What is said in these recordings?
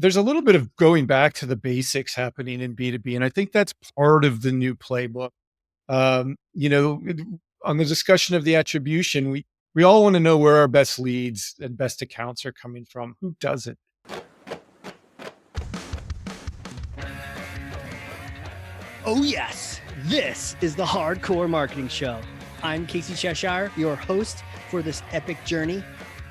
there's a little bit of going back to the basics happening in B2B, and I think that's part of the new playbook. Um, you know, on the discussion of the attribution, we all want to know where our best leads and best accounts are coming from. Who doesn't? Oh, yes. This is the Hardcore Marketing Show. I'm Casey Cheshire, your host for this epic journey.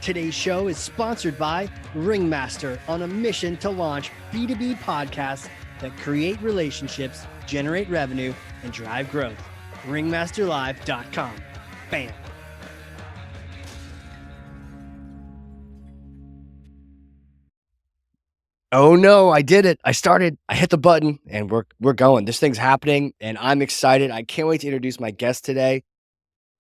Today's show is sponsored by Ringmaster, on a mission to launch B2B podcasts that create relationships, generate revenue, and drive growth. Ringmasterlive.com. Bam. Oh no, I did it. I hit the button, and we're going. This thing's happening and I'm excited. I can't wait to introduce my guest today.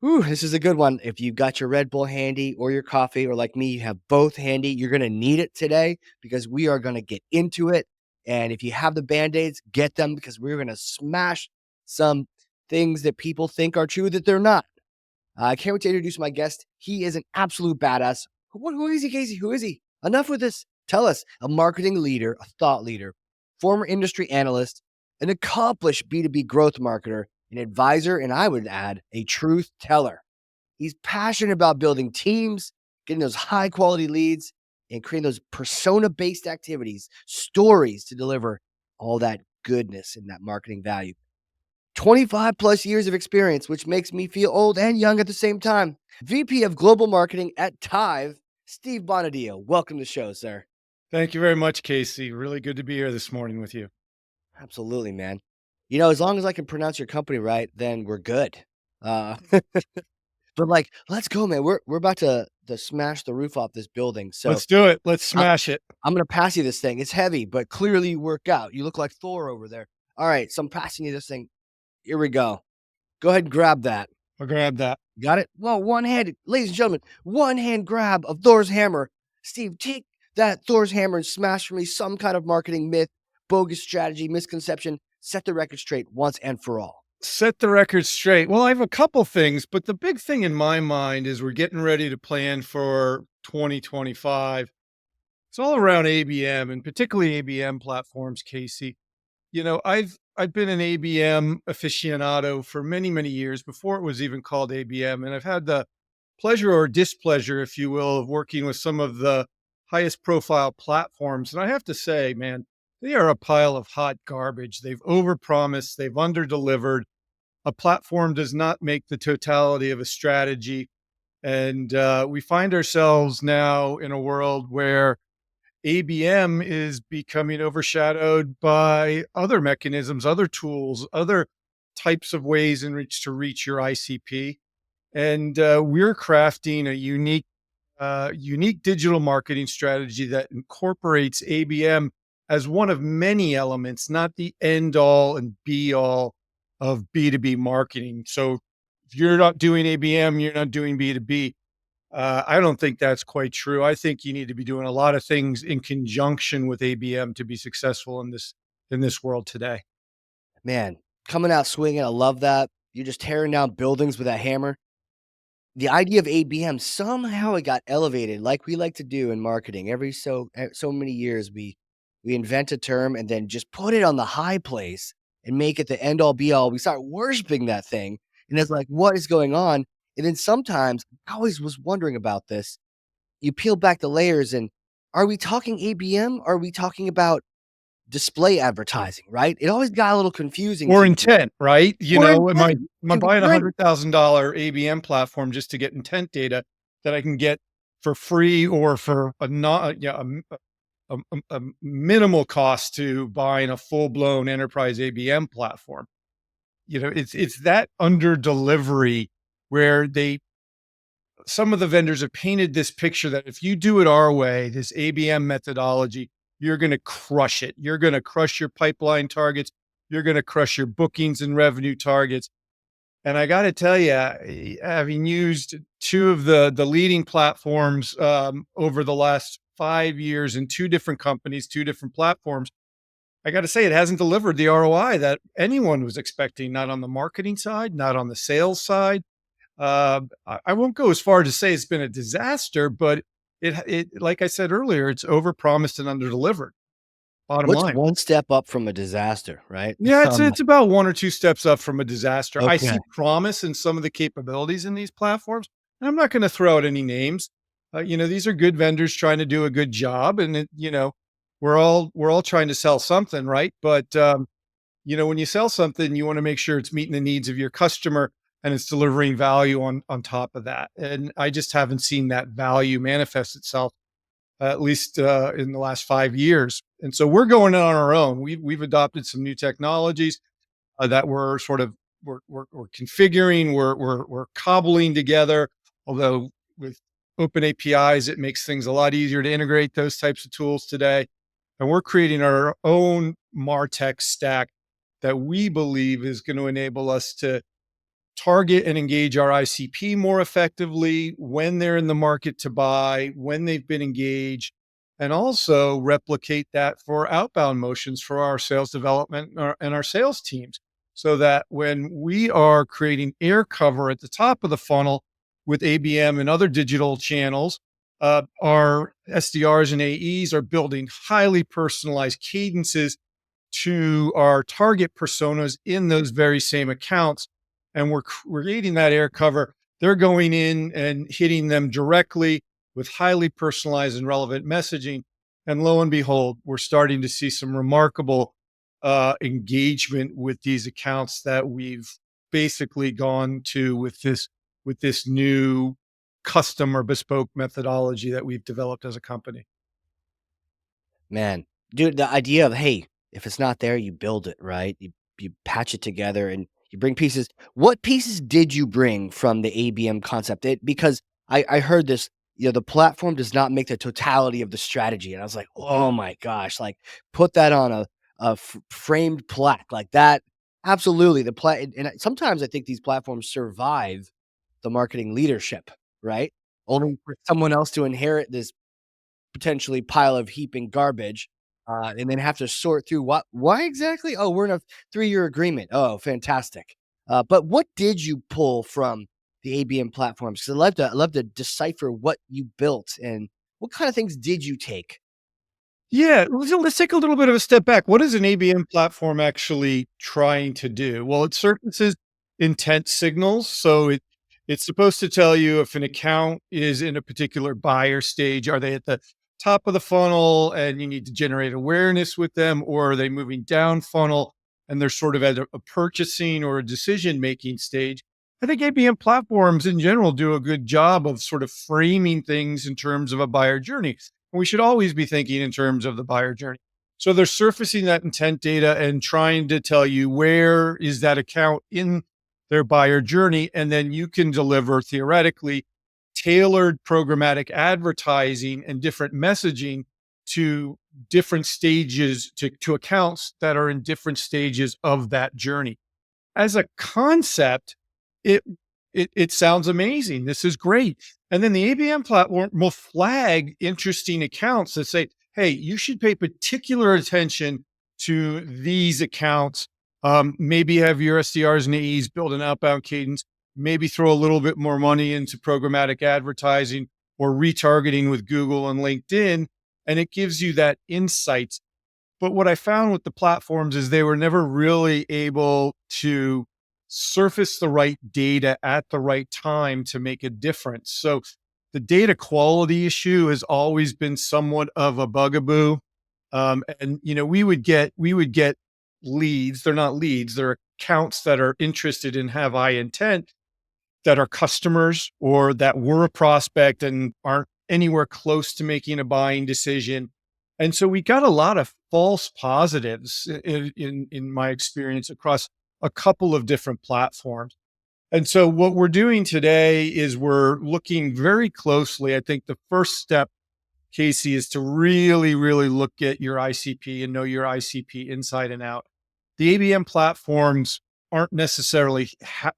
Ooh, this is a good one. If you've got your Red Bull handy or your coffee, or like me, you have both handy, you're going to need it today because we are going to get into it. And if you have the Band-Aids, get them, because we're going to smash some things that people think are true that they're not. I can't wait to introduce my guest. He is an absolute badass. Who is he, Casey? Who is he? Enough with this. Tell us. A marketing leader, a thought leader, former industry analyst, an accomplished B2B growth marketer, an advisor, and I would add, a truth teller. He's passionate about building teams, getting those high quality leads, and creating those persona-based activities, stories to deliver all that goodness and that marketing value. 25 plus years of experience, which makes me feel old and young at the same time. VP of Global Marketing at Tive, Steve Bonadio. Welcome to the show, sir. Thank you very much, Casey. Really good to be here this morning with you. Absolutely, man. You know, as long as I can pronounce your company right, then we're good. But let's go, man. We're about to smash the roof off this building. So let's do it. Let's smash it. I'm going to pass you this thing. It's heavy, but clearly you work out. You look like Thor over there. All right. So I'm passing you this thing. Here we go. Go ahead and grab that. I'll grab that. Got it? Well, ladies and gentlemen, one hand grab of Thor's hammer. Steve, take that Thor's hammer and smash for me some kind of marketing myth, bogus strategy, misconception. Set the record straight once and for all. Set the record straight. Well, I have a couple things, but the big thing in my mind is we're getting ready to plan for 2025. It's all around ABM, and particularly ABM platforms, Casey. You know, I've been an ABM aficionado for many, many years before it was even called ABM. And I've had the pleasure or displeasure, if you will, of working with some of the highest profile platforms. And I have to say, man, they are a pile of hot garbage. They've overpromised, they've underdelivered. A platform does not make the totality of a strategy. And we find ourselves now in a world where ABM is becoming overshadowed by other mechanisms, other tools, other types of ways in which to reach your ICP. And we're crafting a unique digital marketing strategy that incorporates ABM as one of many elements, not the end all and be all of B2B marketing. So if you're not doing ABM, you're not doing B2B. I don't think that's quite true. I think you need to be doing a lot of things in conjunction with ABM to be successful in this world today. Man, coming out swinging. I love that. You're just tearing down buildings with that hammer. The idea of ABM, somehow it got elevated, like we like to do in marketing. Every so many years, we invent a term and then just put it on the high place and make it the end all be all. We start worshiping that thing, and it's like, what is going on? And then sometimes, I always was wondering about this. You peel back the layers, and are we talking ABM? Or are we talking about display advertising, right? It always got a little confusing. Or intent, right? You know, am I buying Right. $100,000 ABM platform just to get intent data that I can get for free or for a minimal cost to buying a full-blown enterprise ABM platform? You know, it's that under delivery where some of the vendors have painted this picture that if you do it our way, this ABM methodology, you're going to crush it. You're going to crush your pipeline targets. You're going to crush your bookings and revenue targets. And I got to tell you, having used two of the leading platforms over the last 5 years in two different companies, two different platforms, I got to say, it hasn't delivered the ROI that anyone was expecting, not on the marketing side, not on the sales side. I won't go as far to say it's been a disaster, but it like I said earlier, it's overpromised and underdelivered. bottom What's line. one step up from a disaster, right? Yeah, it's about 1 or 2 steps up from a disaster. I Okay. see promise in some of the capabilities in these platforms, and I'm not gonna throw out any names. These are good vendors trying to do a good job, and we're all trying to sell something, right? But, when you sell something, you wanna make sure it's meeting the needs of your customer and it's delivering value on top of that, and I just haven't seen that value manifest itself, at least, in the last 5 years, and so we're going on our own. We've adopted some new technologies, that we're sort of we're configuring, we're cobbling together. Although with open APIs, it makes things a lot easier to integrate those types of tools today. And we're creating our own Martech stack that we believe is going to enable us to target and engage our ICP more effectively when they're in the market to buy, when they've been engaged, and also replicate that for outbound motions for our sales development and our sales teams. So that when we are creating air cover at the top of the funnel with ABM and other digital channels, our SDRs and AEs are building highly personalized cadences to our target personas in those very same accounts. And we're creating that air cover. They're going in and hitting them directly with highly personalized and relevant messaging. And lo and behold, we're starting to see some remarkable engagement with these accounts that we've basically gone to with this new custom or bespoke methodology that we've developed as a company. Man, dude, the idea of, hey, if it's not there, you build it, right? You patch it together and you bring pieces. What pieces did you bring from the ABM concept? Because I heard this, the platform does not make the totality of the strategy. And I was like, oh my gosh, like put that on a framed plaque like that. Absolutely. Sometimes I think these platforms survive the marketing leadership, right? Only for someone else to inherit this potentially pile of heaping garbage, and then have to sort through why exactly? Oh, we're in a 3-year agreement. Oh, fantastic. But what did you pull from the ABM platforms? Because I love to decipher what you built and what kind of things did you take? Yeah, let's take a little bit of a step back. What is an ABM platform actually trying to do? Well, it surfaces intent signals. So it's supposed to tell you if an account is in a particular buyer stage. Are they at the top of the funnel and you need to generate awareness with them, or are they moving down funnel and they're sort of at a purchasing or a decision making stage? I think ABM platforms in general do a good job of sort of framing things in terms of a buyer journey. We should always be thinking in terms of the buyer journey. So they're surfacing that intent data and trying to tell you where is that account in their buyer journey. And then you can deliver theoretically tailored programmatic advertising and different messaging to different stages, to accounts that are in different stages of that journey. As a concept, it it sounds amazing. This is great. And then the ABM platform will flag interesting accounts that say, "Hey, you should pay particular attention to these accounts. Maybe have your SDRs and AEs build an outbound cadence. Maybe throw a little bit more money into programmatic advertising or retargeting with Google and LinkedIn." And it gives you that insight. But what I found with the platforms is they were never really able to surface the right data at the right time to make a difference. So the data quality issue has always been somewhat of a bugaboo. And we would get leads. They're not leads. They're accounts that are interested and have high intent, that are customers or that were a prospect and aren't anywhere close to making a buying decision. And so we got a lot of false positives in my experience across a couple of different platforms. And so what we're doing today is we're looking very closely. I think the first step, Casey, is to really, really look at your ICP and know your ICP inside and out. The ABM platforms aren't necessarily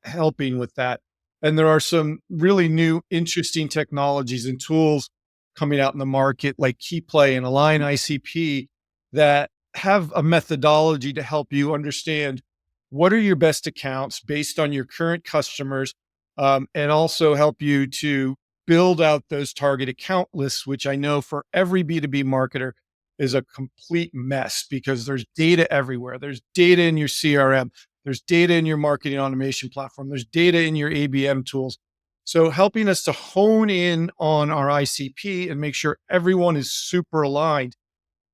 helping with that. And there are some really new, interesting technologies and tools coming out in the market, like KeyPlay and Align ICP, that have a methodology to help you understand what are your best accounts based on your current customers, and also help you to build out those target account lists, which I know for every B2B marketer is a complete mess because there's data everywhere. There's data in your CRM, there's data in your marketing automation platform, there's data in your ABM tools. So helping us to hone in on our ICP and make sure everyone is super aligned.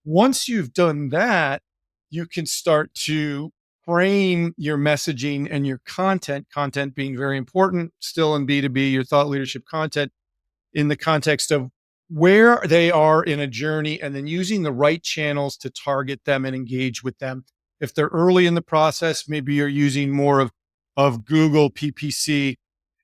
Once you've done that, you can start to frame your messaging and your content being very important still in B2B, your thought leadership content in the context of where they are in a journey and then using the right channels to target them and engage with them. If they're early in the process, maybe you're using more of Google PPC.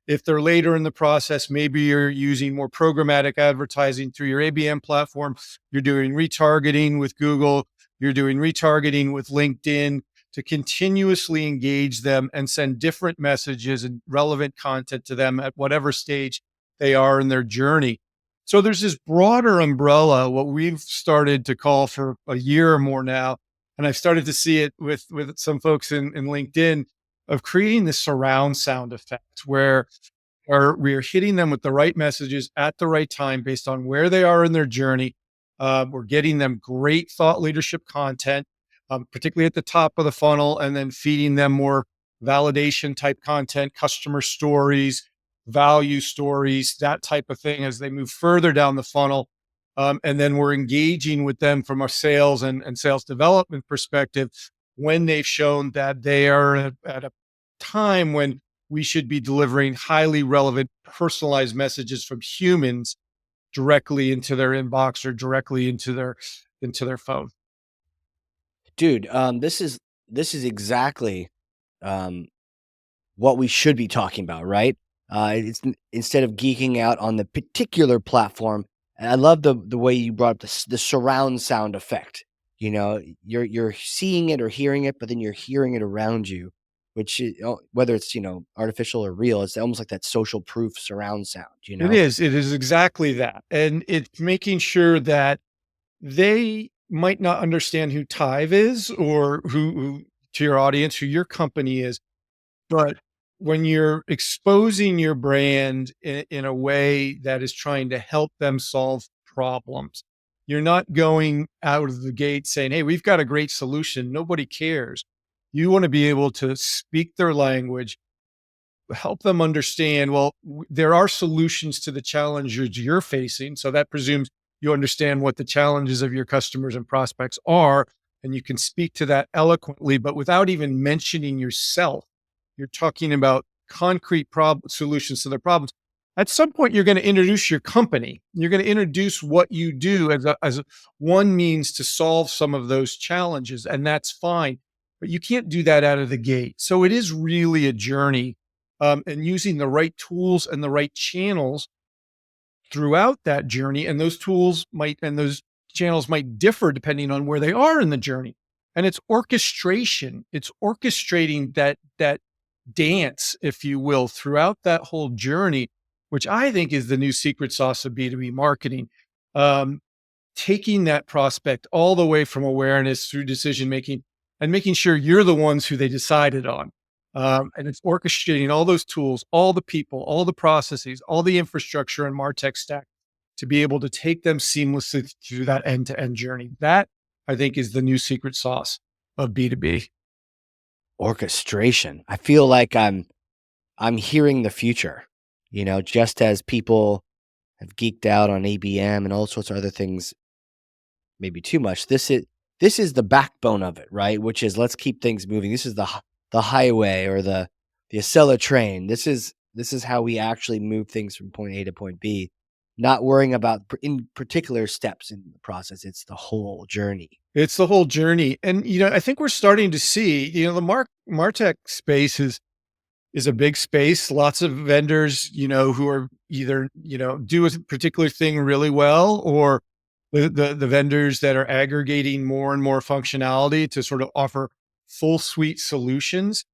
If they're later in the process, maybe you're using more programmatic advertising through your ABM platform. You're doing retargeting with Google. You're doing retargeting with LinkedIn to continuously engage them and send different messages and relevant content to them at whatever stage they are in their journey. So there's this broader umbrella, what we've started to call for a year or more now. And I've started to see it with some folks in LinkedIn of creating this surround sound effect where we are hitting them with the right messages at the right time based on where they are in their journey. We're getting them great thought leadership content, particularly at the top of the funnel, and then feeding them more validation type content, customer stories, value stories, that type of thing as they move further down the funnel. And then we're engaging with them from a sales and sales development perspective when they've shown that they are at a time when we should be delivering highly relevant, personalized messages from humans directly into their inbox or directly into their phone. Dude, this is exactly um, what we should be talking about, right? Instead of geeking out on the particular platform. And I love the way you brought up the surround sound effect. You know, you're seeing it or hearing it, but then you're hearing it around you, which whether it's artificial or real, it's almost like that social proof surround sound. You It know, is. It is exactly that. And it's making sure that they might not understand who Tive is or who to your audience, who your company is. But when you're exposing your brand in a way that is trying to help them solve problems, you're not going out of the gate saying, "Hey, we've got a great solution. Nobody cares." You want to be able to speak their language, help them understand, well, there are solutions to the challenges you're facing. So that presumes you understand what the challenges of your customers and prospects are, and you can speak to that eloquently, but without even mentioning yourself. You're talking about concrete solutions to their problems. At some point, you're going to introduce your company. You're going to introduce what you do as one means to solve some of those challenges, and that's fine. But you can't do that out of the gate. So it is really a journey, and using the right tools and the right channels throughout that journey. And those channels might differ depending on where they are in the journey. And it's orchestration. It's orchestrating that dance, if you will, throughout that whole journey, which I think is the new secret sauce of B2B marketing. Um, Taking that prospect all the way from awareness through decision making and making sure you're the ones who they decided on. And it's orchestrating all those tools, all the people, all the processes, all the infrastructure and Martech stack to be able to take them seamlessly through that end to end journey. That I think is the new secret sauce of B2B. orchestration. I feel like I'm hearing the future. Just as people have geeked out on ABM and all sorts of other things, maybe too much. This is the backbone of it, right? Which is let's keep things moving. This is the highway or the Acela train. This is how we actually move things from point A to point B, not worrying about in particular steps in the process. It's the whole journey. It's the whole journey. And, I think we're starting to see, the Martech space is a big space. Lots of vendors, who are either, do a particular thing really well, or the vendors that are aggregating more and more functionality to sort of offer full suite solutions.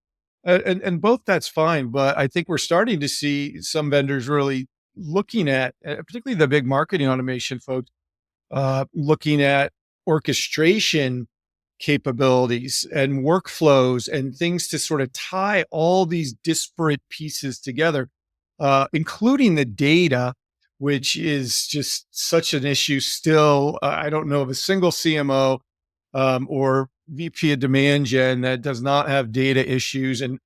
And both that's fine, but I think we're starting to see some vendors really looking at, particularly the big marketing automation folks, looking at orchestration capabilities and workflows and things to sort of tie all these disparate pieces together, including the data which is just such an issue still. I don't know of a single CMO or VP of demand gen that does not have data issues, and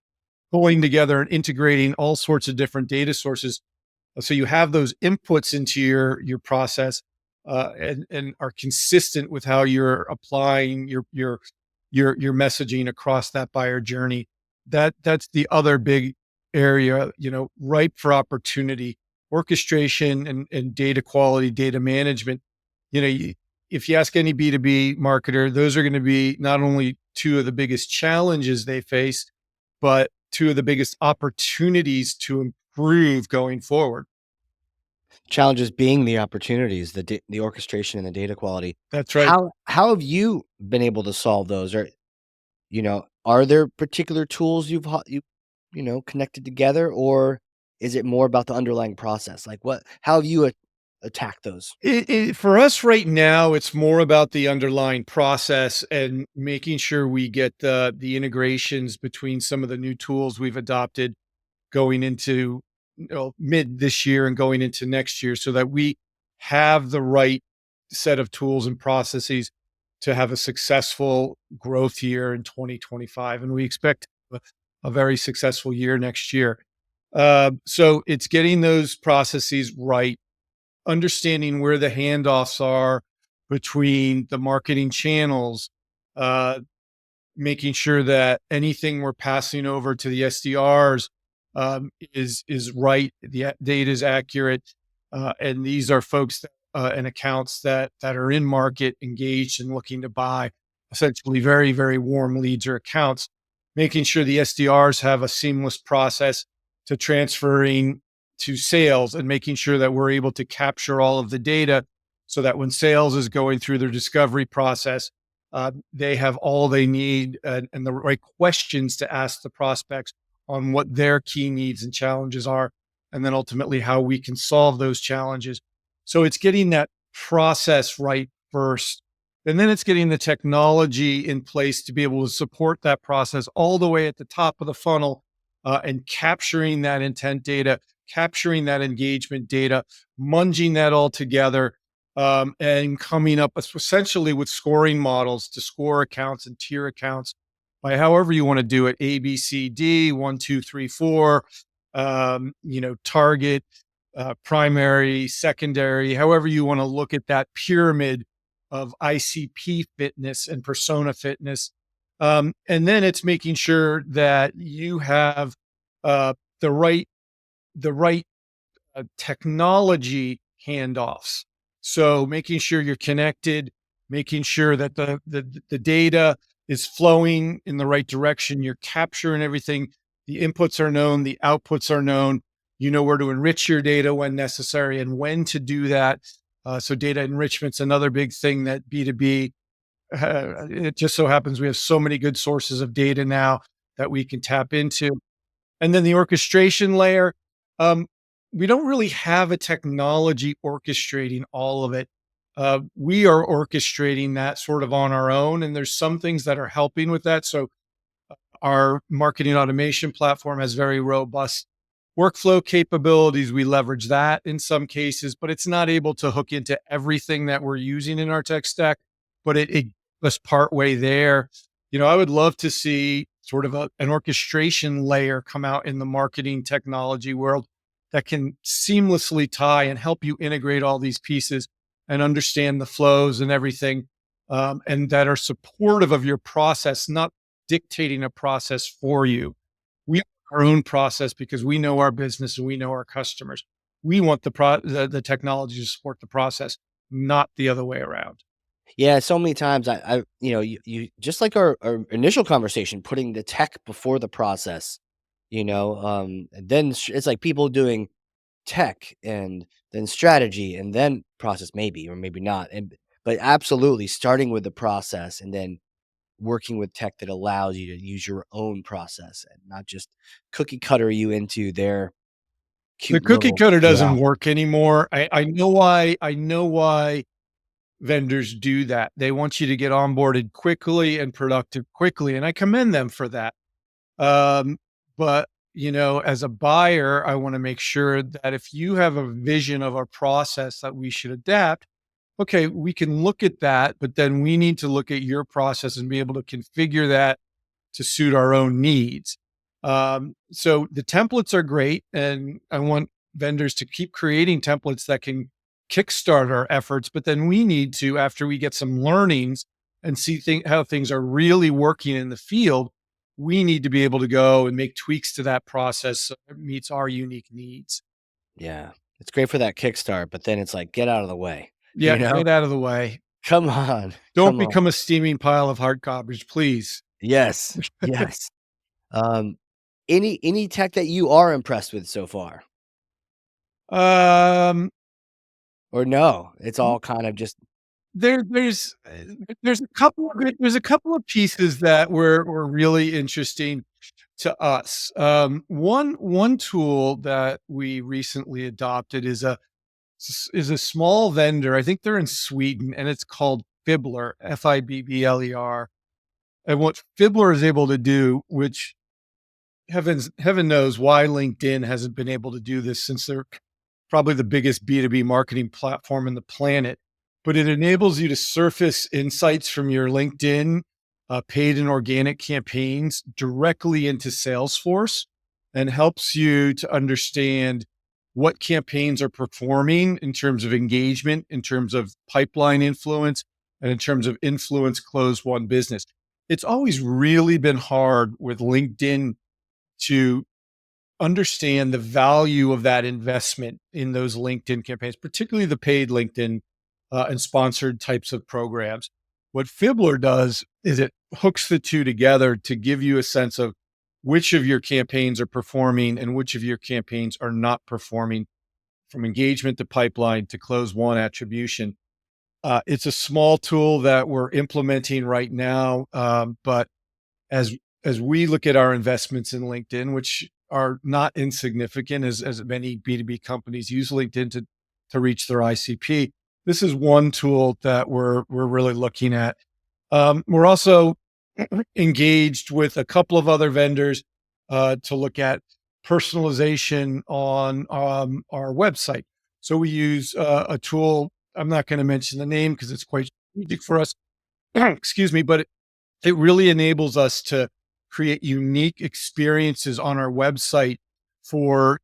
pulling together and integrating all sorts of different data sources. So you have those inputs into your process, and are consistent with how you're applying your messaging across that buyer journey. That's the other big area, ripe for opportunity. Orchestration and data quality, data management. If you ask any B2B marketer, those are going to be not only two of the biggest challenges they face, but two of the biggest opportunities to improve going forward. Challenges being the opportunities, the orchestration and the data quality. That's right. How have you been able to solve those? Or, are there particular tools you connected together, or is it more about the underlying process? Like how have you attacked those? For us right now, it's more about the underlying process and making sure we get the integrations between some of the new tools we've adopted going into mid this year and going into next year, so that we have the right set of tools and processes to have a successful growth year in 2025. And we expect a very successful year next year. So it's getting those processes right, understanding where the handoffs are between the marketing channels, uh, making sure that anything we're passing over to the SDRs is right, the data is accurate, and these are folks and accounts that are in market, engaged and looking to buy, essentially very very warm leads or accounts. Making sure the SDRs have a seamless process to transferring to sales, and making sure that we're able to capture all of the data so that when sales is going through their discovery process, they have all they need, and the right questions to ask the prospects on what their key needs and challenges are, and then ultimately how we can solve those challenges. So it's getting that process right first, and then it's getting the technology in place to be able to support that process all the way at the top of the funnel, and capturing that intent data, capturing that engagement data, munging that all together, and coming up essentially with scoring models to score accounts and tier accounts by however you want to do it. A, B, C, D, one, two, three, four, target, primary, secondary, however you want to look at that pyramid of ICP fitness and persona fitness. And then it's making sure that you have uh, the right, technology handoffs. So making sure you're connected, making sure that the data is flowing in the right direction. You're capturing everything. The inputs are known, the outputs are known. You know where to enrich your data when necessary and when to do that. So data enrichment's another big thing that B2B. It just so happens we have so many good sources of data now that we can tap into. And then the orchestration layer, um, we don't really have a technology orchestrating all of it. We are orchestrating that sort of on our own, and there's some things that are helping with that. So our marketing automation platform has very robust workflow capabilities. We leverage that in some cases, but it's not able to hook into everything that we're using in our tech stack. But it gets us part way there. I would love to see sort of an orchestration layer come out in the marketing technology world that can seamlessly tie and help you integrate all these pieces and understand the flows and everything, and that are supportive of your process, not dictating a process for you. We have our own process because we know our business and we know our customers. We want the technology to support the process, not the other way around. Yeah, so many times you just like our initial conversation, putting the tech before the process, and then it's like people doing tech and then strategy and then process, maybe or maybe not. But absolutely starting with the process and then working with tech that allows you to use your own process and not just cookie cutter you into their The cute cookie little cutter yeah. doesn't work anymore. I know why. I know why vendors do that. They want you to get onboarded quickly and productive quickly, and I commend them for that. Um, but as a buyer, I want to make sure that if you have a vision of a process that we should adapt, okay, we can look at that, but then we need to look at your process and be able to configure that to suit our own needs. So the templates are great, and I want vendors to keep creating templates that can kickstart our efforts. But then we need to, after we get some learnings and see how things are really working in the field, we need to be able to go and make tweaks to that process so it meets our unique needs. Yeah. It's great for that kickstart, but then it's like, get out of the way, Yeah, you know? get out of the way. Come on. Don't Come on. become a steaming pile of hard copies, please. Yes. Yes. Um, any tech that you are impressed with so far? Um, Or no, it's all kind of just there's a couple of pieces that were really interesting to us. One tool that we recently adopted is a small vendor. I think they're in Sweden, and it's called Fibbler, Fibbler. And what Fibbler is able to do, which heaven knows why LinkedIn hasn't been able to do this since they're probably the biggest B2B marketing platform in the planet. But it enables you to surface insights from your LinkedIn paid and organic campaigns directly into Salesforce and helps you to understand what campaigns are performing in terms of engagement, in terms of pipeline influence, and in terms of influence close one business. It's always really been hard with LinkedIn to understand the value of that investment in those LinkedIn campaigns, particularly the paid LinkedIn and sponsored types of programs. What Fibbler does is it hooks the two together to give you a sense of which of your campaigns are performing and which of your campaigns are not performing, from engagement to pipeline to close one attribution. It's a small tool that we're implementing right now, but as as we look at our investments in LinkedIn, which are not insignificant, as many B2B companies use LinkedIn to reach their ICP, this is one tool that we're really looking at. We're also engaged with a couple of other vendors to look at personalization on our website. So we use a tool. I'm not going to mention the name because it's quite strategic for us. Excuse me, but it really enables us to create unique experiences on our website for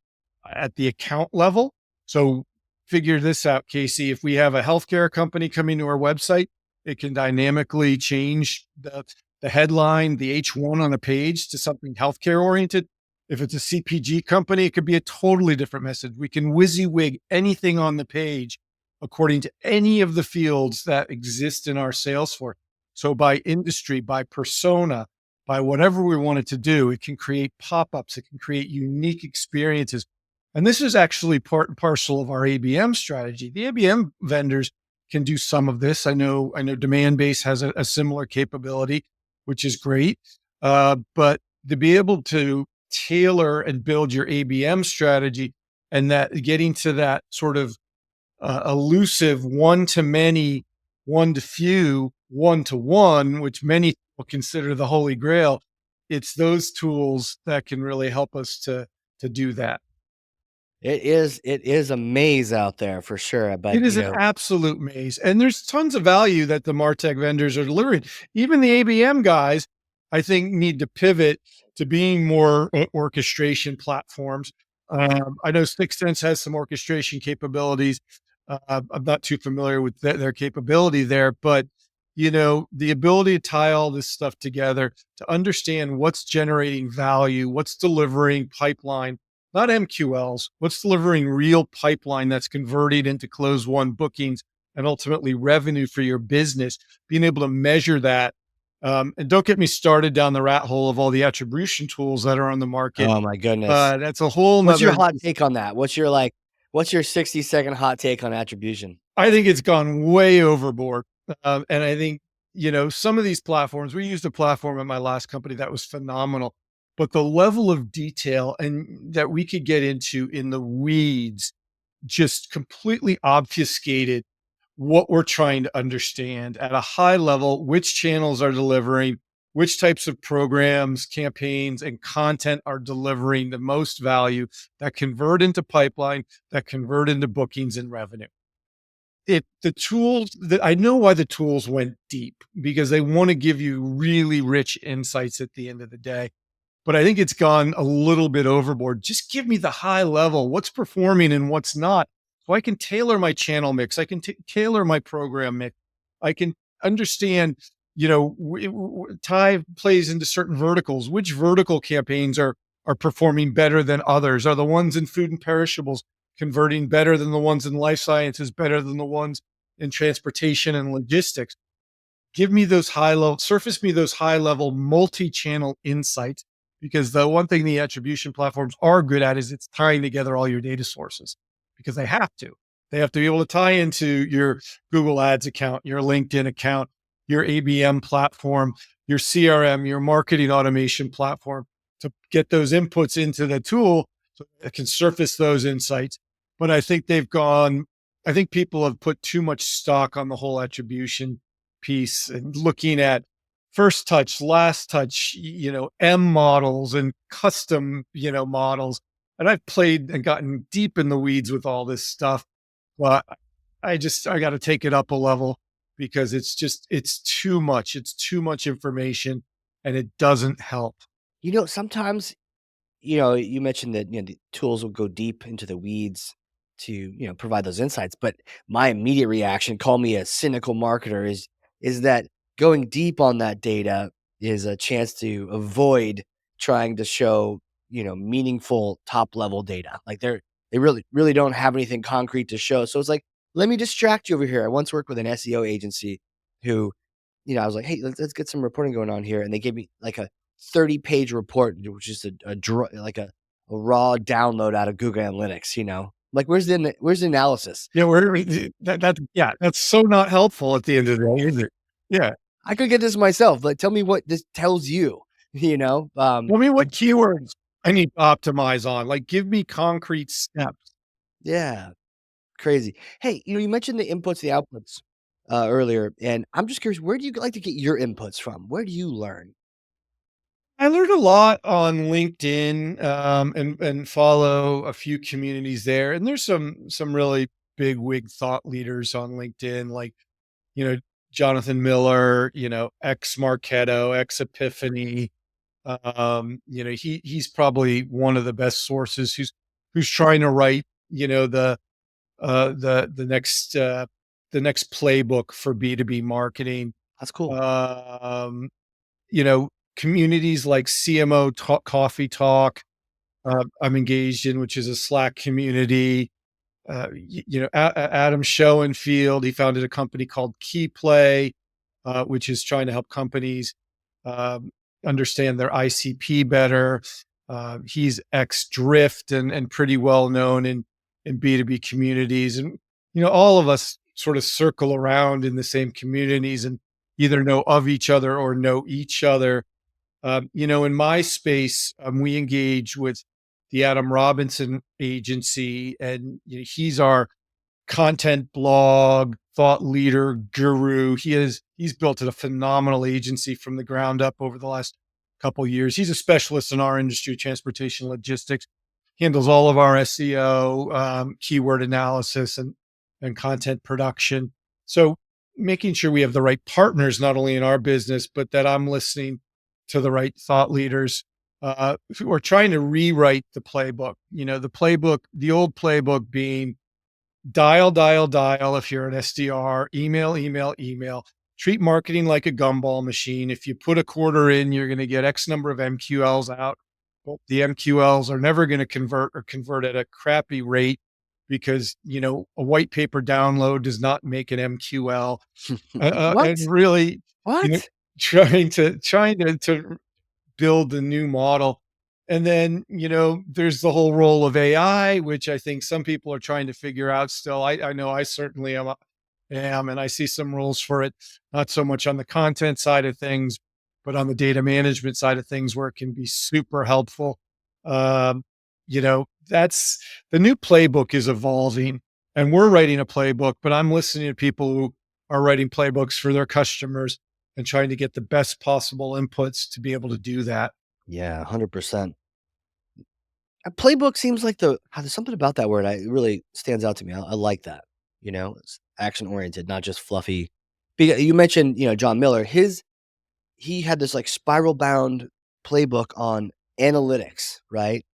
at the account level. So figure this out, Casey. If we have a healthcare company coming to our website, it can dynamically change the headline, the H1 on a page to something healthcare oriented. If it's a CPG company, it could be a totally different message. We can WYSIWYG anything on the page according to any of the fields that exist in our Salesforce. So by industry, by persona, by whatever we want it to do, it can create pop-ups, it can create unique experiences. And this is actually part and parcel of our ABM strategy. The ABM vendors can do some of this. I know Demandbase has a similar capability, which is great. But to be able to tailor and build your ABM strategy and that getting to that sort of elusive one to many, one to few, one to one, which many people consider the holy grail. It's those tools that can really help us to do that. it is a maze out there for sure, It but, is an absolute maze, and there's tons of value that the Martech vendors are delivering. Even the ABM guys, I think, need to pivot to being more orchestration platforms. I know Sixth Sense has some orchestration capabilities. I'm not too familiar with their capability there, but the ability to tie all this stuff together to understand what's generating value, what's delivering pipeline, not MQLs, what's delivering real pipeline that's converted into close one bookings and ultimately revenue for your business, being able to measure that. And don't get me started down the rat hole of all the attribution tools that are on the market. oh my goodness. That's a whole What's your nother. hot take on that? What's your 60-second hot take on attribution? I think it's gone way overboard. And I think, some of these platforms, we used a platform at my last company that was phenomenal, but the level of detail and that we could get into in the weeds just completely obfuscated what we're trying to understand at a high level, which channels are delivering, which types of programs, campaigns, and content are delivering the most value that convert into pipeline, that convert into bookings and revenue. The tools that I know why the tools went deep because they want to give you really rich insights at the end of the day. But I think it's gone a little bit overboard. Just give me the high level, what's performing and what's not. So I can tailor my channel mix. I can tailor my program mix. I can understand, Tive plays into certain verticals. Which vertical campaigns are performing better than others? Are the ones in food and perishables converting better than the ones in life sciences, better than the ones in transportation and logistics? Give me those high level, surface me those high level multi-channel insights, because the one thing the attribution platforms are good at is it's tying together all your data sources because they have to. They have to be able to tie into your Google Ads account, your LinkedIn account, your ABM platform, your CRM, your marketing automation platform to get those inputs into the tool so it can surface those insights. But I think people have put too much stock on the whole attribution piece and looking at first touch, last touch, M models and custom, models. And I've played and gotten deep in the weeds with all this stuff. But I got to take it up a level because it's too much. It's too much information and it doesn't help. Sometimes, you mentioned that, the tools will go deep into the weeds to, provide those insights. But my immediate reaction, call me a cynical marketer, is that going deep on that data is a chance to avoid trying to show, meaningful top level data. Like they really don't have anything concrete to show. So it's like, let me distract you over here. I once worked with an SEO agency who, I was like, hey, let's get some reporting going on here. And they gave me like a 30-page report, which is a raw download out of Google Analytics. Like, where's the analysis? Yeah, that's so not helpful at the end of the day, is it? Yeah. I could get this myself, but tell me what this tells you, you know? Tell me what keywords I need to optimize on. Like, give me concrete steps. Yeah, crazy. Hey, you mentioned the inputs, the outputs earlier, and I'm just curious, where do you like to get your inputs from? Where do you learn? I learned a lot on LinkedIn, and follow a few communities there. And there's some really big wig thought leaders on LinkedIn, like you know Jonathan Miller, ex Marketo, ex Epiphany. He's probably one of the best sources who's trying to write the next playbook for B2B marketing. That's cool. Um, you know, Communities like CMO Coffee Talk, I'm engaged in, which is a Slack community. Adam Schoenfield, he founded a company called Key Play, which is trying to help companies um, understand their ICP better. He's ex Drift and pretty well known in B2B communities. And, all of us sort of circle around in the same communities and either know of each other or know each other. In my space, we engage with the Adam Robinson agency, and he's our content blog thought leader guru. He's built a phenomenal agency from the ground up over the last couple years. He's a specialist in our industry, transportation logistics, handles all of our SEO, keyword analysis, and content production. So making sure we have the right partners, not only in our business, but that I'm listening to the right thought leaders who are trying to rewrite the playbook. The old playbook being dial, dial, dial. If you're an SDR, email, email, email. Treat marketing like a gumball machine. If you put a quarter in, you're going to get X number of MQLs out. Well, the MQLs are never going to convert at a crappy rate because, a white paper download does not make an MQL. What? And really, you know, What? trying to build the new model. And then, there's the whole role of AI, which I think some people are trying to figure out still. I know I certainly am, and I see some rules for it, not so much on the content side of things, but on the data management side of things where it can be super helpful. That's the new playbook is evolving and we're writing a playbook, but I'm listening to people who are writing playbooks for their customers. and trying to get the best possible inputs to be able to do that. Yeah, 100%. A playbook seems like there's something about that word it really stands out to me. I like that, it's action oriented, not just fluffy. You mentioned, John Miller, he had this, like, spiral bound playbook on analytics, right?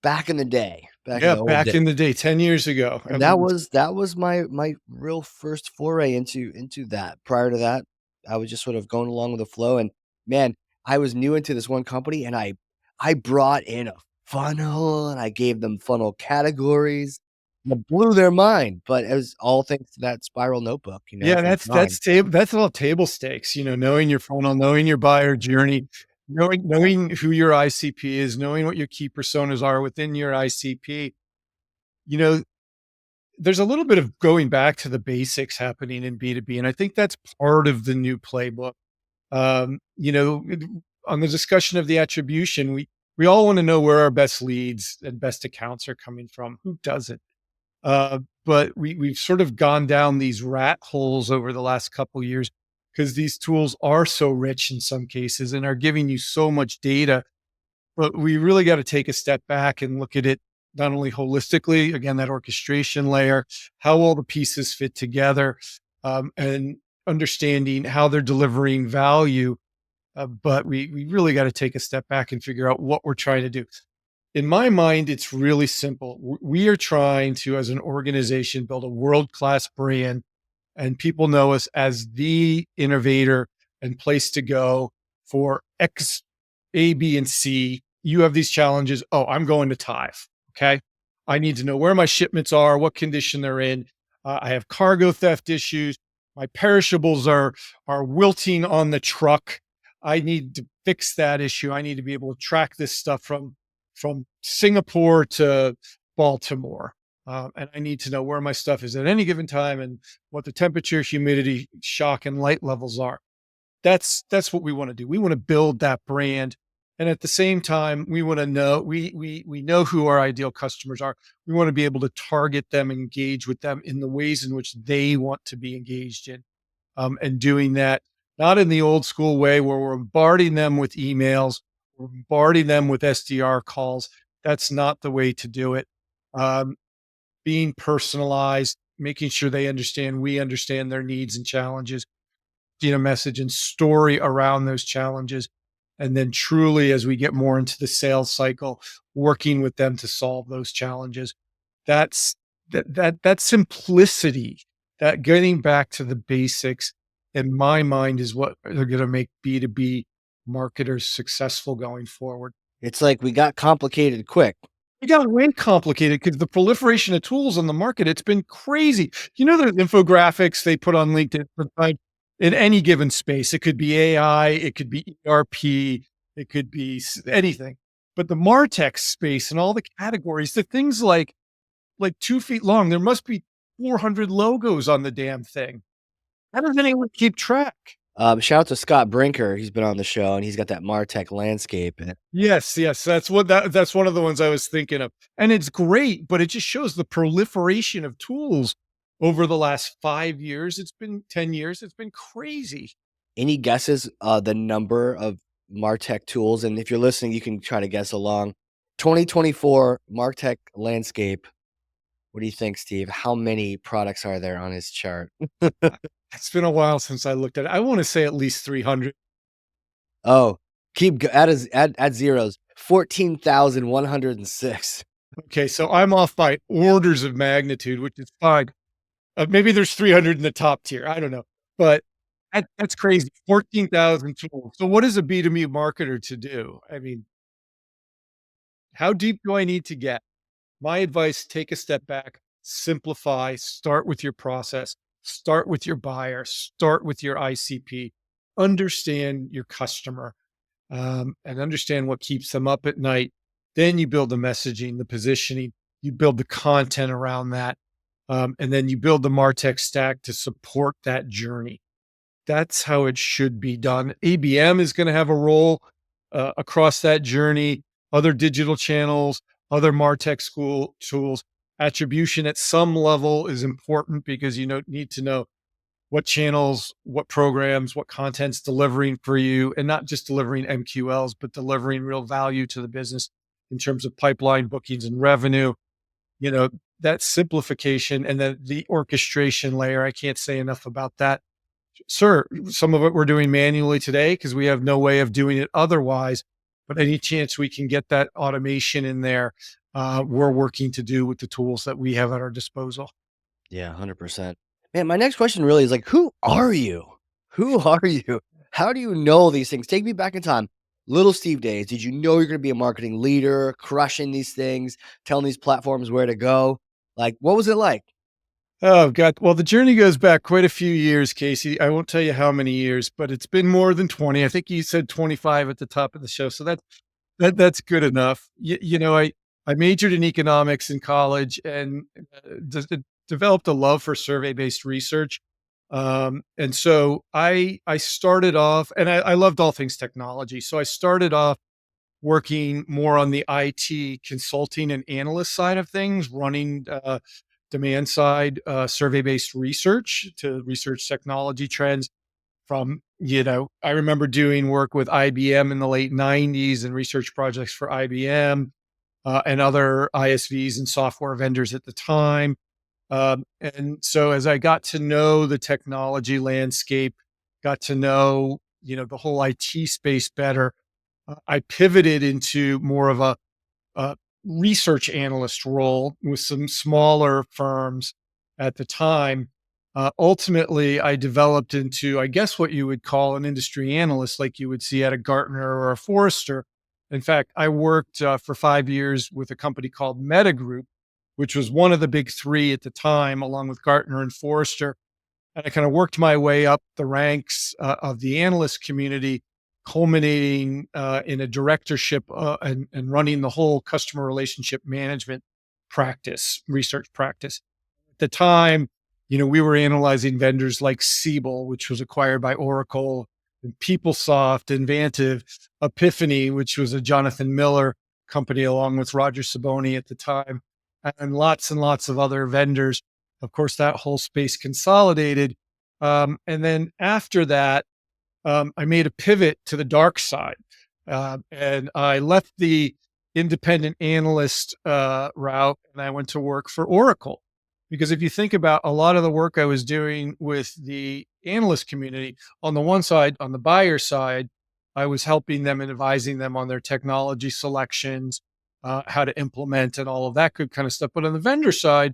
Back in Yeah, the old back days. in the day, 10 years ago. I And that mean, was my real first foray into that. Prior to that, I was just sort of going along with the flow, and man, I was new into this one company, and I brought in a funnel, and I gave them funnel categories. It blew their mind, but it was all thanks to that spiral notebook, yeah, from John. that's all table stakes, knowing your funnel, knowing your buyer journey, knowing who your ICP is, knowing what your key personas are within your ICP. You know, there's a little bit of going back to the basics happening in B2B, and I think that's part of the new playbook. On the discussion of the attribution, we all want to know where our best leads and best accounts are coming from. Who doesn't? But we've sort of gone down these rat holes over the last couple years because these tools are so rich in some cases and are giving you so much data. But we really got to take a step back and look at it not only holistically, again, that orchestration layer, how all the pieces fit together, and understanding how they're delivering value. But we really got to take a step back and figure out what we're trying to do. In my mind, it's really simple. We are trying to, as an organization, build a world class brand, and people know us as the innovator and place to go for X, A, B, and C. You have these challenges. Oh, I'm going to Tive. Okay. I need to know where my shipments are, what condition they're in. I have cargo theft issues. My perishables are wilting on the truck. I need to fix that issue. I need to be able to track this stuff from Singapore to Baltimore. And I need to know where my stuff is at any given time and what the temperature, humidity, shock, and light levels are. That's what we want to do. We want to build that brand. And at the same time, we want to know we know who our ideal customers are. We want to be able to target them, engage with them in the ways in which they want to be engaged in. And doing that not in the old school way where we're bombarding them with emails, we're bombarding them with SDR calls. That's not the way to do it. Um, Being personalized, making sure they understand we understand their needs and challenges, message and story around those challenges. And then truly, as we get more into the sales cycle, working with them to solve those challenges. That's that simplicity, that getting back to the basics, in my mind, is what are going to make B2B marketers successful going forward. It's like we got complicated quick. It got way complicated because the proliferation of tools on the market, it's been crazy. The infographics they put on LinkedIn in any given space. It could be AI, it could be ERP, it could be anything. But the Martech space and all the categories, the things like 2 feet long, there must be 400 logos on the damn thing. How does anyone keep track? Shout out to Scott Brinker. He's been on the show, and he's got that Martech landscape. And Yes, yes, that's one of the ones I was thinking of. And it's great, but it just shows the proliferation of tools over the last 5 years. It's been 10 years. It's been crazy. any guesses, the number of Martech tools? And if you're listening, you can try to guess along. 2024 Martech landscape. What do you think, Steve? How many products are there on his chart? It's been a while since I looked at it. I want to say at least 300. Oh, add zeros. 14,106. Okay, so I'm off by orders of magnitude, which is fine. Maybe there's 300 in the top tier. I don't know, but that's crazy. 14,000 tools. So what is a B2B marketer to do? I mean, how deep do I need to get? My advice, take a step back, simplify, start with your process, start with your buyer, start with your ICP, understand your customer, and understand what keeps them up at night. Then you build the messaging, the positioning, you build the content around that, and then you build the Martech stack to support that journey. That's how it should be done. ABM is going to have a role across that journey, other digital channels, other Martech school tools. Attribution at some level is important because you need to know what channels, what programs, what content's delivering for you, and not just delivering MQLs, but delivering real value to the business in terms of pipeline bookings and revenue. You know, that simplification and then the orchestration layer, I can't say enough about that. Sure, some of it we're doing manually today because we have no way of doing it otherwise. But any chance we can get that automation in there, we're working to do with the tools that we have at our disposal. Yeah, 100%. Man, my next question really is like, who are you? Who are you? How do you know these things? Take me back in time. Little Steve days. Did you know you're going to be a marketing leader, crushing these things, telling these platforms where to go? Like, what was it like? Oh, God. Well, the journey goes back quite a few years, Casey. I won't tell you how many years, but it's been more than 20. I think you said 25 at the top of the show. So that's good enough. I majored in economics in college and developed a love for survey-based research. And so I started off, and I loved all things technology. So I started off working more on the IT consulting and analyst side of things, running demand side survey-based research to research technology trends from, I remember doing work with IBM in the late 90s and research projects for IBM and other ISVs and software vendors at the time. And so as I got to know the technology landscape, got to know, the whole IT space better, I pivoted into more of a research analyst role with some smaller firms at the time. Ultimately, I developed into, I guess, what you would call an industry analyst, like you would see at a Gartner or a Forrester. In fact, I worked for 5 years with a company called Meta Group, which was one of the big three at the time, along with Gartner and Forrester. And I kind of worked my way up the ranks of the analyst community, culminating in a directorship and running the whole customer relationship management practice, research practice. At the time, we were analyzing vendors like Siebel, which was acquired by Oracle, and PeopleSoft, Inventive, Epiphany, which was a Jonathan Miller company, along with Roger Saboni at the time, and lots of other vendors. Of course, that whole space consolidated. And then after that, I made a pivot to the dark side. And I left the independent analyst route and I went to work for Oracle. Because if you think about a lot of the work I was doing with the analyst community, on the one side, on the buyer side, I was helping them and advising them on their technology selections, how to implement, and all of that good kind of stuff. But on the vendor side,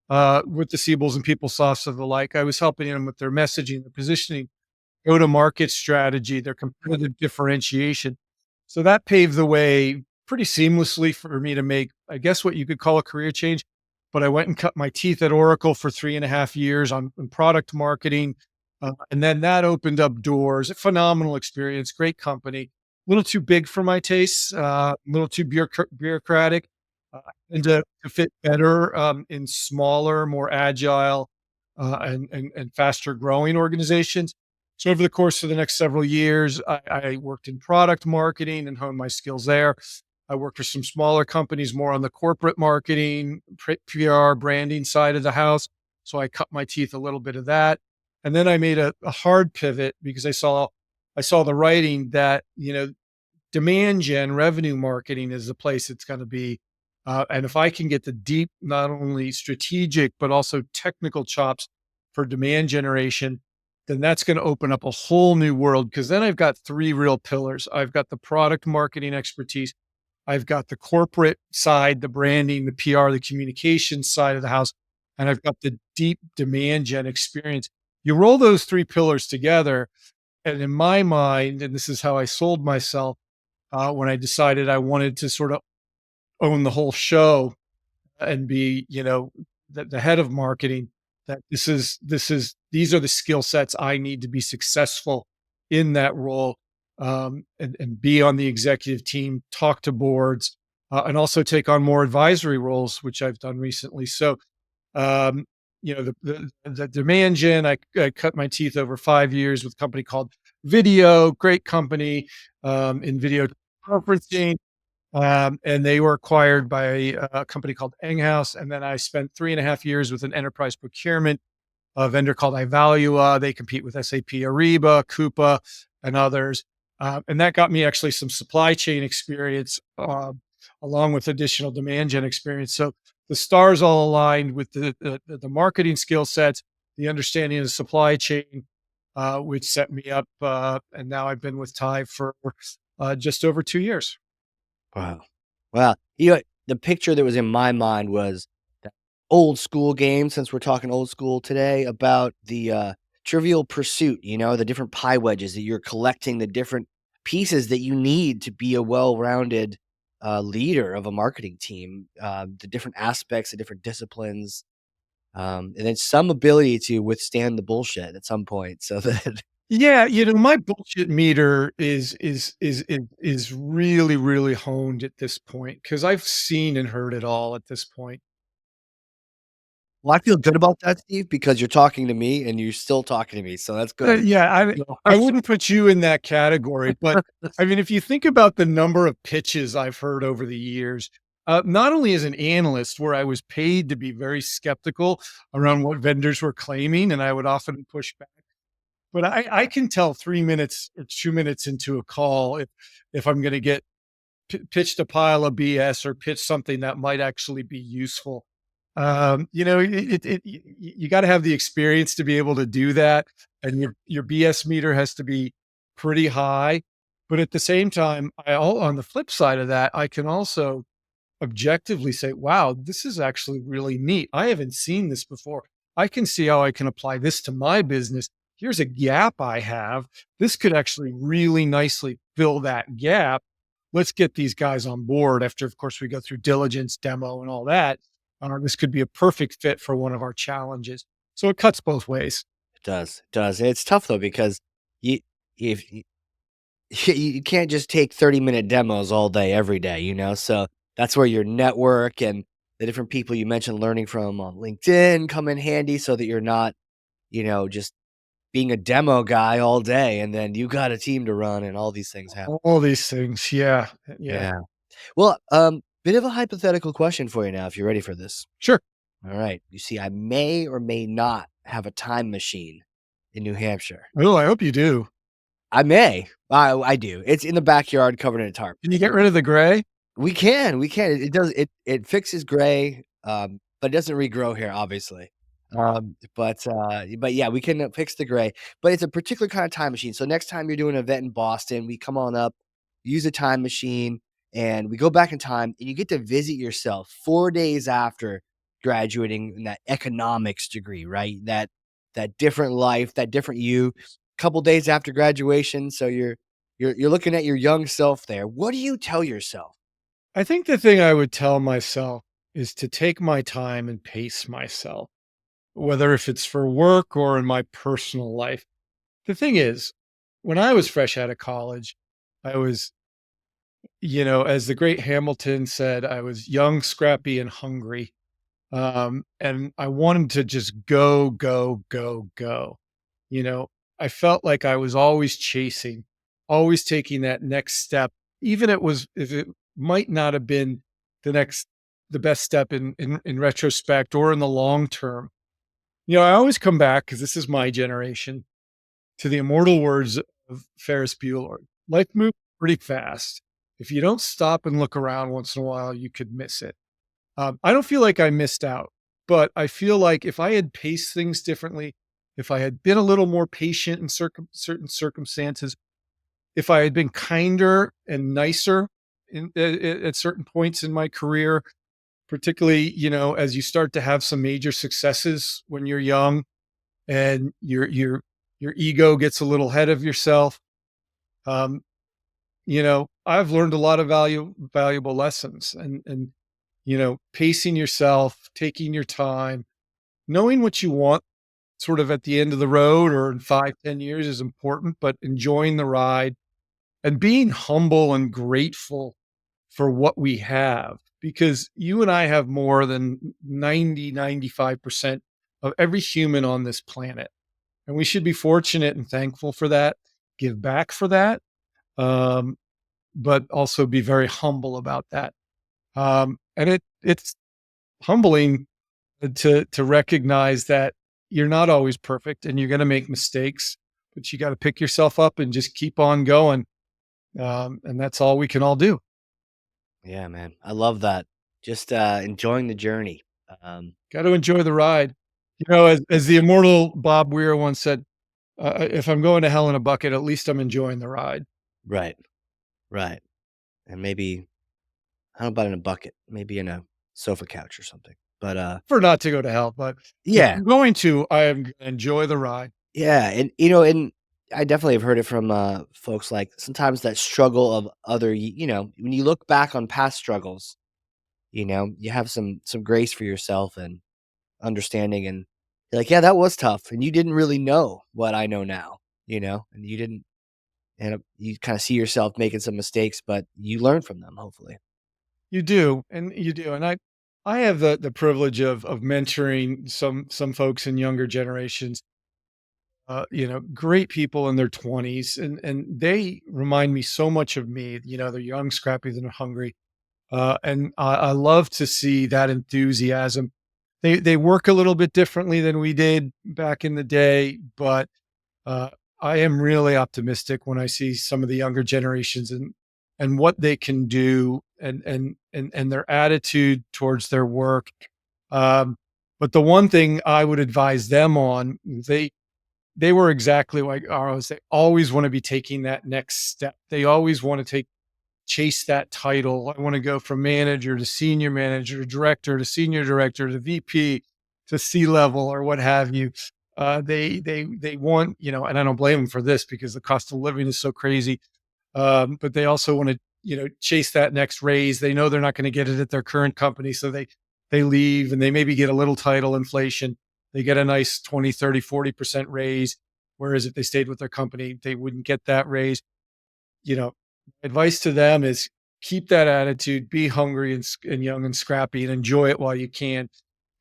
with the Siebels and PeopleSofts of the like, I was helping them with their messaging, their positioning, go-to-market strategy, their competitive differentiation. So that paved the way pretty seamlessly for me to make, I guess, what you could call a career change. But I went and cut my teeth at Oracle for 3.5 years on product marketing. And then that opened up doors, a phenomenal experience, great company, a little too big for my tastes, a little too bureaucratic, and to fit better in smaller, more agile, and faster growing organizations. So over the course of the next several years, I worked in product marketing and honed my skills there. I worked for some smaller companies, more on the corporate marketing, PR, branding side of the house. So I cut my teeth a little bit of that, and then I made a hard pivot because I saw the writing that demand gen revenue marketing is the place it's going to be. And if I can get the deep, not only strategic, but also technical chops for demand generation, then that's going to open up a whole new world. Because then I've got three real pillars. I've got the product marketing expertise. I've got the corporate side, the branding, the PR, the communication side of the house. And I've got the deep demand gen experience. You roll those three pillars together. And in my mind, and this is how I sold myself, when I decided I wanted to sort of own the whole show and be, the head of marketing, that these are the skill sets I need to be successful in that role, and be on the executive team, talk to boards, and also take on more advisory roles, which I've done recently. So, um, the demand gen, I cut my teeth over 5 years with a company called Video, great company, in video conferencing. And they were acquired by a company called Enghouse. And then I spent 3.5 years with an enterprise procurement a vendor called Ivalua. They compete with SAP Ariba, Coupa, and others. And that got me actually some supply chain experience, along with additional demand gen experience. So the stars all aligned with the marketing skill sets, the understanding of the supply chain, which set me up. And now I've been with Tive for just over 2 years. Wow. Wow. The picture that was in my mind was that old school game, since we're talking old school today, about the, Trivial Pursuit, the different pie wedges that you're collecting, the different pieces that you need to be a well-rounded, leader of a marketing team, the different aspects, the different disciplines, and then some ability to withstand the bullshit at some point so that Yeah, my bullshit meter is really, really honed at this point because I've seen and heard it all at this point. Well, I feel good about that, Steve, because you're talking to me and you're still talking to me, so that's good. Yeah, I So I wouldn't put you in that category, but I mean, if you think about the number of pitches I've heard over the years, not only as an analyst where I was paid to be very skeptical around what vendors were claiming, and I would often push back, but I can tell 3 minutes or 2 minutes into a call if I'm gonna get pitched a pile of BS or pitch something that might actually be useful. You got to have the experience to be able to do that, and your BS meter has to be pretty high. But at the same time, on the flip side of that, I can also objectively say, wow, this is actually really neat. I haven't seen this before. I can see how I can apply this to my business. Here's a gap I have. This could actually really nicely fill that gap. Let's get these guys on board after, of course, we go through diligence, demo, and all that. This could be a perfect fit for one of our challenges. So it cuts both ways. it does. It's tough though because you if y you can't just take 30-minute demos all day, every day, So that's where your network and the different people you mentioned learning from on LinkedIn come in handy so that you're not, just being a demo guy all day and then you got a team to run and all these things happen. All these things. Yeah. Yeah. Yeah. Well, bit of a hypothetical question for you now if you're ready for this. Sure. All right. You see, I may or may not have a time machine in New Hampshire. Oh, I hope you do. I may. I do. It's in the backyard covered in a tarp. Can you get rid of the gray? We can. It does it fixes gray, but it doesn't regrow hair, obviously. But yeah, we can fix the gray. But it's a particular kind of time machine. So next time you're doing an event in Boston, we come on up, use a time machine, and we go back in time, and you get to visit yourself 4 days after graduating in that economics degree, right? That different life, that different you. Couple days after graduation, so you're looking at your young self there. What do you tell yourself? I think the thing I would tell myself is to take my time and pace myself, whether if it's for work or in my personal life. The thing is, when I was fresh out of college, I was, as the great Hamilton said, I was young, scrappy, and hungry. And I wanted to just go, go, go, go. You know, I felt like I was always chasing, always taking that next step, even if it might not have been the best step in retrospect or in the long term. I always come back because this is my generation to the immortal words of Ferris Bueller. Life moves pretty fast. If you don't stop and look around once in a while, you could miss it. I don't feel like I missed out, but I feel like if I had paced things differently, if I had been a little more patient in certain circumstances, if I had been kinder and nicer at certain points in my career, particularly, as you start to have some major successes when you're young and your ego gets a little ahead of yourself. Um, I've learned a lot of valuable lessons and pacing yourself, taking your time, knowing what you want sort of at the end of the road or in 5, 10 years is important, but enjoying the ride and being humble and grateful for what we have because you and I have more than 95% of every human on this planet. And we should be fortunate and thankful for that, give back for that, um, but also be very humble about that. And it's humbling to recognize that, you're not always perfect and you're going to make mistakes, but you got to pick yourself up and just keep on going. And that's all we can all do. Yeah, man. I love that. Just enjoying the journey. Um, Got to enjoy the ride. As the immortal Bob Weir once said, if I'm going to hell in a bucket, at least I'm enjoying the ride. right, right. And maybe how about in a bucket? Maybe in a sofa couch or something. But For not to go to hell, but if yeah, I'm going to, I am gonna enjoy the ride. yeah, and and I definitely have heard it from folks like sometimes that struggle of when you look back on past struggles, you have some grace for yourself and understanding and you're like, yeah, that was tough. And you didn't really know what I know now, and you didn't and you kind of see yourself making some mistakes, but you learn from them, hopefully. You do, and you do, and I have the privilege of mentoring some folks in younger generations, great people in their 20s, and they remind me so much of me. They're young, scrappy, they're hungry, and I love to see that enthusiasm. They work a little bit differently than we did back in the day, but uh, I am really optimistic when I see some of the younger generations and what they can do and their attitude towards their work. Um, but the one thing I would advise them on, they were exactly like ours. They always want to be taking that next step. They always want to chase that title. I want to go from manager to senior manager to director to senior director to VP to C level or what have you. They want, and I don't blame them for this because the cost of living is so crazy. But they also want to, chase that next raise. They know they're not going to get it at their current company, so they leave and they maybe get a little title inflation. They get a nice 20, 30, 40% raise. Whereas if they stayed with their company, they wouldn't get that raise. You know, Advice to them is keep that attitude, be hungry and young and scrappy and enjoy it while you can.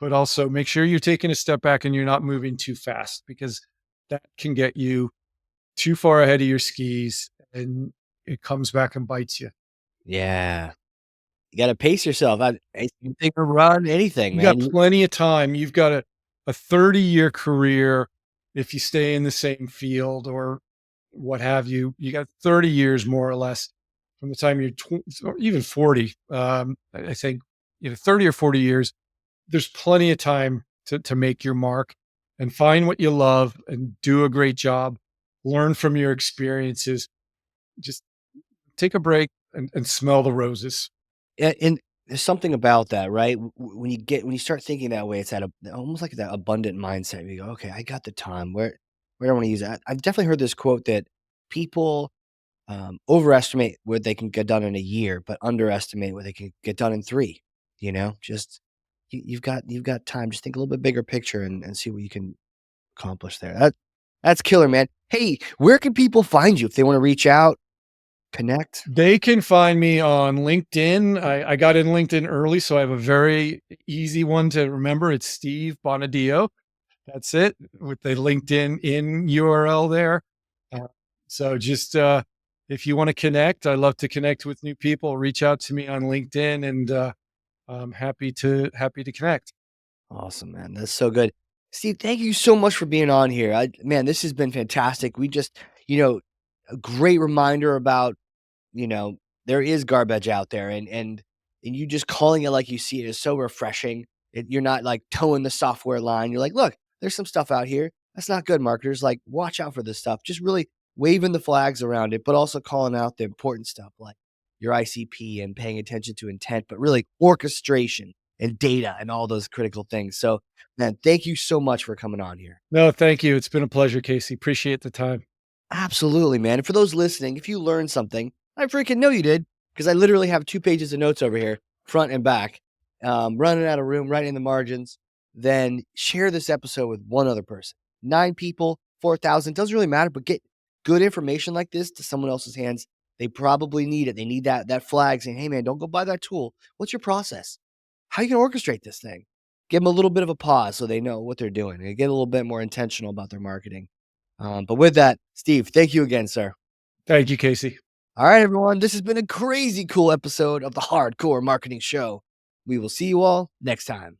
But also make sure you're taking a step back and you're not moving too fast because that can get you too far ahead of your skis and it comes back and bites you. Yeah. You gotta pace yourself. You think or run, anything, You got man. plenty of time. You've got a 30-year career if you stay in the same field or what have you. You got 30 years more or less from the time you're or even 40. I think 30 or 40 years. There's plenty of time to make your mark and find what you love and do a great job. Learn from your experiences. Just take a break and smell the roses. And there's something about that, right? When you start thinking that way, it's at a almost like that abundant mindset. You go, "Okay, I got the time. Where do I wanna use that?" I've definitely heard this quote that people, overestimate what they can get done in a year, but underestimate what they can get done in 3, Just you've got time. Just think a little bit bigger picture and see what you can accomplish there. That's killer, man. Hey, where can people find you if they wanna reach out, connect? They can find me on LinkedIn. I got in LinkedIn early, so I have a very easy one to remember. It's Steve Bonadio. That's it with the LinkedIn in URL there. Uh, so just if you want to connect, I love to connect with new people. Reach out to me on LinkedIn, and I'm happy to connect. Awesome, man. That's so good. Steve, thank you so much for being on here. Man, this has been fantastic. We just, you know, a great reminder about, you know, there is garbage out there and you just calling it like you see it is so refreshing. You're not like towing the software line. You're like, look, there's some stuff out here. That's not good, marketers. Like, watch out for this stuff. Just really waving the flags around it, but also calling out the important stuff like your ICP and paying attention to intent, but really orchestration and data and all those critical things. So, man, thank you so much for coming on here. No, thank you. It's been a pleasure, Casey. Appreciate the time. Absolutely, man. And for those listening, if you learned something, I freaking know you did because I literally have 2 pages of notes over here, front and back, running out of room, right in the margins. Then share this episode with one other person. 9 people, 4,000, doesn't really matter, but get good information like this to someone else's hands. They probably need it. They need that flag saying, hey, man, don't go buy that tool. What's your process? How you can orchestrate this thing? Give them a little bit of a pause so they know what they're doing and get a little bit more intentional about their marketing. But with that, Steve, thank you again, sir. Thank you, Casey. All right, everyone. This has been a crazy cool episode of the Hardcore Marketing Show. We will see you all next time.